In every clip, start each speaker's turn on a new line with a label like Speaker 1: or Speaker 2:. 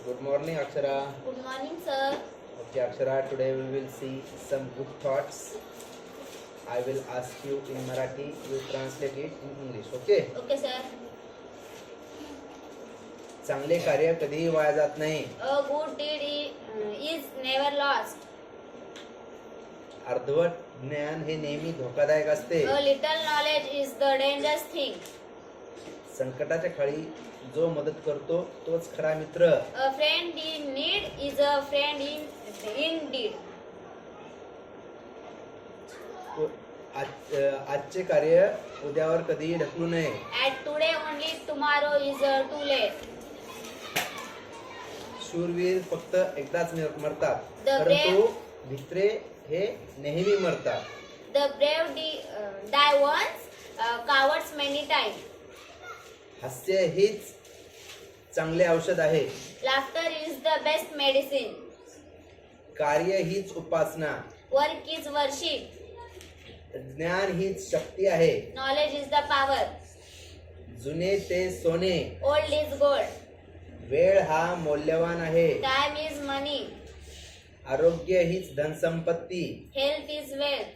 Speaker 1: Good morning, Akshara.
Speaker 2: Good morning, sir.
Speaker 1: Okay, Akshara, today we will see some good thoughts. I will ask you in Marathi, you translate it in English, okay?
Speaker 2: Okay, sir.
Speaker 1: चांगले कार्य कधीही वाया जात नाही.
Speaker 2: A good deed is never lost.
Speaker 1: अर्धवट ज्ञान हे नेहमी धोकादायक असते.
Speaker 2: A little knowledge is the dangerous thing.
Speaker 1: संकटाच्या काळी जो मदत करतो तोच खरा मित्र.
Speaker 2: A friend in need is a friend indeed.
Speaker 1: आजचे कार्य उद्यावर कधीही ढकलू नये.
Speaker 2: At today only, tomorrow is too late.
Speaker 1: शूरवीर फक्त एकदाच मरतात,
Speaker 2: The
Speaker 1: परंतु भित्रे हे नेहमी मरतात.
Speaker 2: The brave die once, cowards many times.
Speaker 1: हास्य हीच चांगले औषध आहे.
Speaker 2: Laughter is the best medicine.
Speaker 1: कार्य हीच उपासना.
Speaker 2: Work is worship.
Speaker 1: ज्ञान हीच शक्ती आहे.
Speaker 2: Knowledge is the power.
Speaker 1: जुने ते सोने.
Speaker 2: Old is gold.
Speaker 1: वेळ हा मौल्यवान आहे.
Speaker 2: Time is money.
Speaker 1: आरोग्य हीच धनसंपत्ती.
Speaker 2: Health is wealth.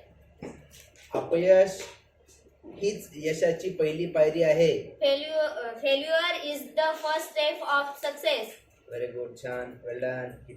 Speaker 1: अपयश हीच यशाची पहिली पायरी आहे.
Speaker 2: Failure is the first step of success.
Speaker 1: Very good, छान, वेल डन.